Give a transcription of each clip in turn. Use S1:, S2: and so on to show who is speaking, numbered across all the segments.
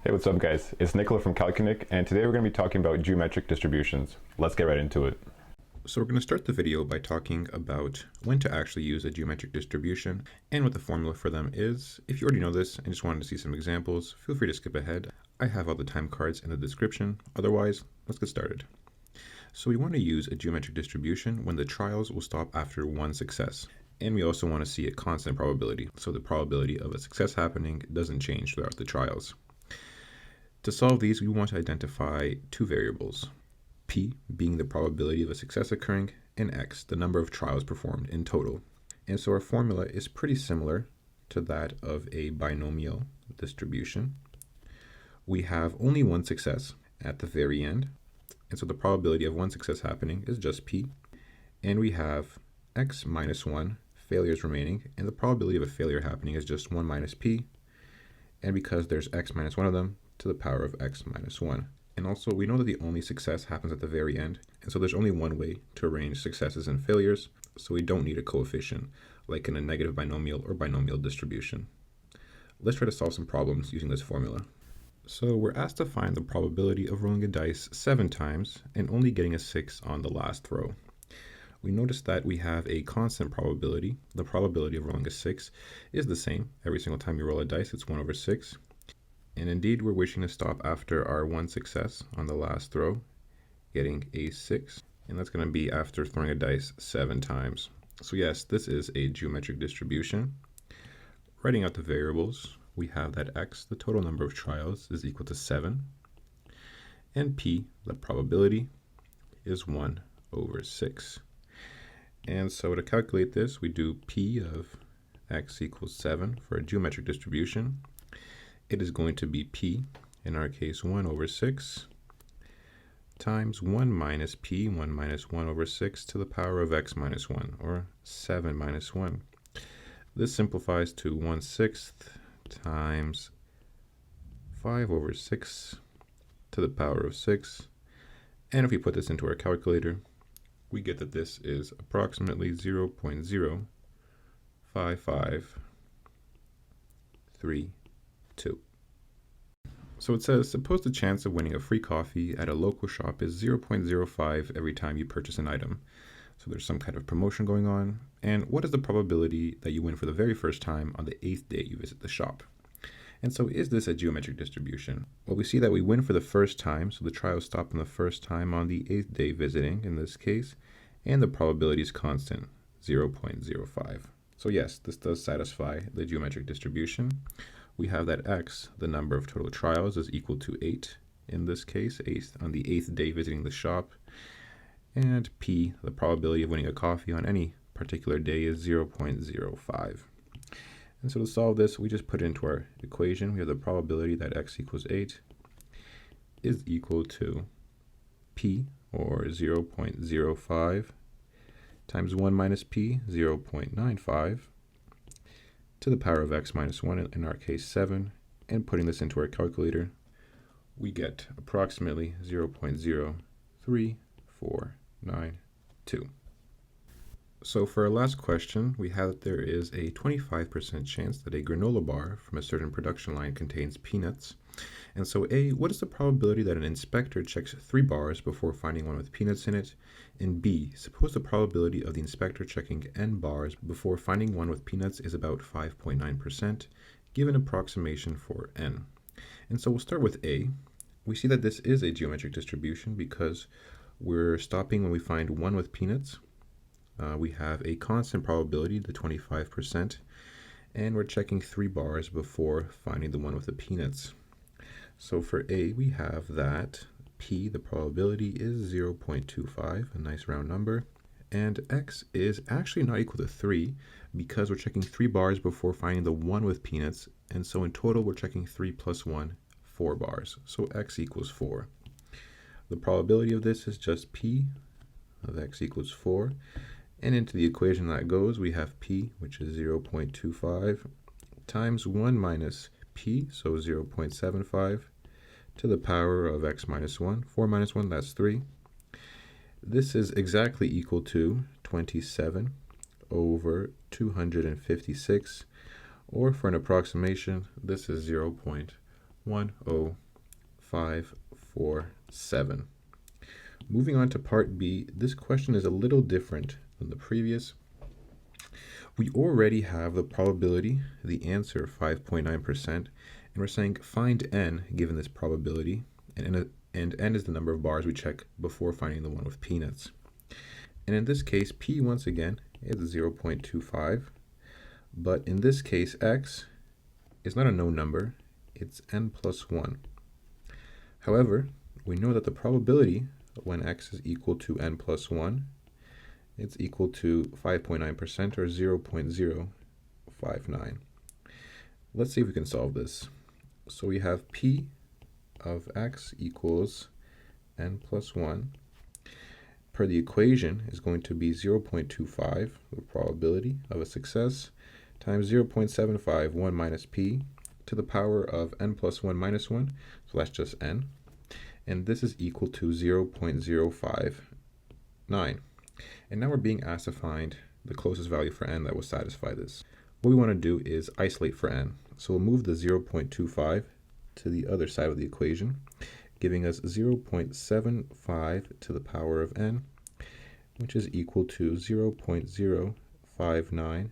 S1: Hey, what's up guys? It's Nicola from Calcunic, and today we're going to be talking about geometric distributions. Let's get right into it.
S2: So we're going to start the video by talking about when to actually use a geometric distribution and what the formula for them is. If you already know this and just wanted to see some examples, feel free to skip ahead. I have all the time cards in the description. Otherwise, let's get started. So we want to use a geometric distribution when the trials will stop after one success. And we also want to see a constant probability. So the probability of a success happening doesn't change throughout the trials. To solve these, we want to identify two variables, p being the probability of a success occurring, and x, the number of trials performed in total. And so our formula is pretty similar to that of a binomial distribution. We have only one success at the very end, and so the probability of one success happening is just p. And we have x minus 1 failures remaining, and the probability of a failure happening is just 1 minus p. And because there's x minus 1 of them, to the power of x minus 1. And also, we know that the only success happens at the very end, and so there's only one way to arrange successes and failures, so we don't need a coefficient, like in a negative binomial or binomial distribution. Let's try to solve some problems using this formula. So we're asked to find the probability of rolling a dice 7 times and only getting a 6 on the last throw. We notice that we have a constant probability. The probability of rolling a 6 is the same. Every single time you roll a dice, it's 1 over 6. And indeed, we're wishing to stop after our one success on the last throw, getting a 6. And that's going to be after throwing a dice 7 times. So yes, this is a geometric distribution. Writing out the variables, we have that x, the total number of trials, is equal to 7. And p, the probability, is 1 over 6. And so to calculate this, we do p of x equals 7 for a geometric distribution. It is going to be p, in our case 1 over 6, times 1 minus p, 1 minus 1 over 6 to the power of x minus 1, or 7 minus 1. This simplifies to 1/6 times 5 over 6 to the power of 6. And if we put this into our calculator, we get that this is approximately 0.0553. So it says, suppose the chance of winning a free coffee at a local shop is 0.05 every time you purchase an item. So there's some kind of promotion going on. And what is the probability that you win for the very first time on the 8th day you visit the shop? And so is this a geometric distribution? Well, we see that we win for the first time, so the trials stop on the first time on the 8th day visiting in this case, and the probability is constant, 0.05. So yes, this does satisfy the geometric distribution. We have that x, the number of total trials, is equal to 8 in this case, 8 on the 8th day visiting the shop. And p, the probability of winning a coffee on any particular day, is 0.05. And so to solve this, we just put it into our equation. We have the probability that x equals 8 is equal to p, or 0.05, times 1 minus p, 0.95, to the power of x minus 1, in our case 7, and putting this into our calculator, we get approximately 0.03492. So for our last question, we have that there is a 25% chance that a granola bar from a certain production line contains peanuts. And so A, what is the probability that an inspector checks 3 bars before finding one with peanuts in it? And B, suppose the probability of the inspector checking n bars before finding one with peanuts is about 5.9%, give an approximation for n. And so we'll start with A. We see that this is a geometric distribution because we're stopping when we find one with peanuts. We have a constant probability, the 25%, and we're checking 3 bars before finding the one with the peanuts. So for A, we have that p, the probability, is 0.25, a nice round number, and x is actually not equal to 3 because we're checking 3 bars before finding the one with peanuts, and so in total we're checking 3 plus 1, 4 bars, so x equals 4. The probability of this is just p of x equals 4, and into the equation that goes, we have p, which is 0.25, times 1 minus p, so 0.75, to the power of x minus 1. 4 minus 1, that's 3. This is exactly equal to 27 over 256, or for an approximation, this is 0.1 0.10547. Moving on to part B, this question is a little different than the previous. We already have the probability, the answer 5.9%, and we're saying find n given this probability, and n is the number of bars we check before finding the one with peanuts. And in this case, p once again is 0.25, but in this case, x is not a known number, it's n plus 1. However, we know that the probability when x is equal to n plus 1, it's equal to 5.9% or 0.059. Let's see if we can solve this. So we have p of x equals n plus 1. Per the equation is going to be 0.25, the probability of a success, times 0.75, 1 minus p, to the power of n plus 1 minus 1, so that's just n. And this is equal to 0.059. And now we're being asked to find the closest value for n that will satisfy this. What we want to do is isolate for n. So we'll move the 0.25 to the other side of the equation, giving us 0.75 to the power of n, which is equal to 0.059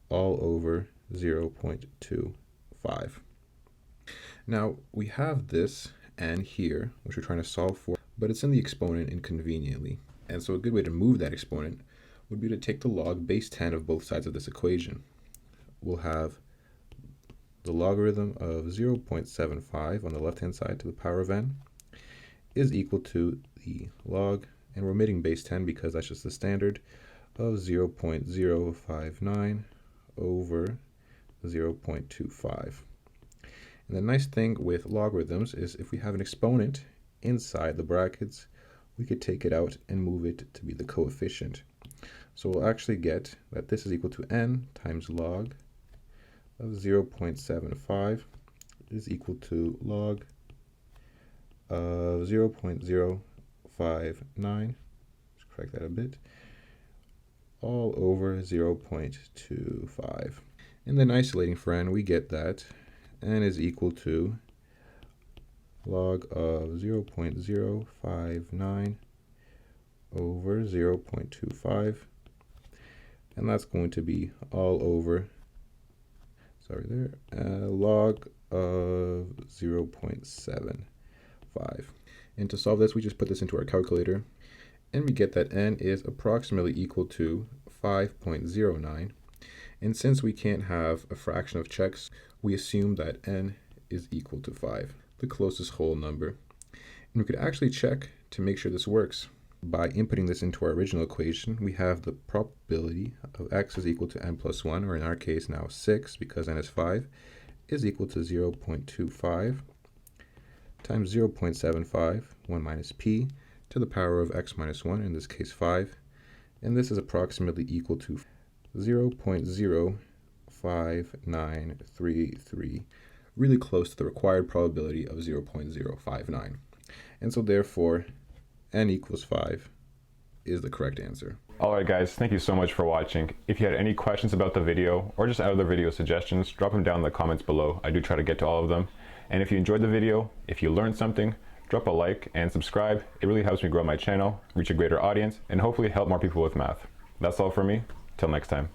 S2: all over 0.25. Now we have this n here, which we're trying to solve for, but it's in the exponent inconveniently. And so a good way to move that exponent would be to take the log base 10 of both sides of this equation. We'll have the logarithm of 0.75 on the left-hand side to the power of n is equal to the log, and we're omitting base 10 because that's just the standard, of 0.059 over 0.25. And the nice thing with logarithms is if we have an exponent inside the brackets, we could take it out and move it to be the coefficient. So we'll actually get that this is equal to n times log of 0.75 is equal to log of 0.059, let's correct that a bit, all over 0.25. And then isolating for n, we get that n is equal to log of 0.059 over 0.25, and that's going to be all over, log of 0.75. And to solve this, we just put this into our calculator, and we get that n is approximately equal to 5.09. And since we can't have a fraction of checks, we assume that n is equal to 5, the closest whole number. And we could actually check to make sure this works. By inputting this into our original equation, we have the probability of x is equal to n plus 1, or in our case now 6, because n is 5, is equal to 0.25 times 0.75, 1 minus p, to the power of x minus 1, in this case 5. And this is approximately equal to 0.05933, really close to the required probability of 0.059. And so therefore, n equals 5 is the correct answer.
S1: Alright guys, thank you so much for watching. If you had any questions about the video or just other video suggestions, drop them down in the comments below. I do try to get to all of them. And if you enjoyed the video, if you learned something, drop a like and subscribe. It really helps me grow my channel, reach a greater audience, and hopefully help more people with math. That's all for me. Till next time.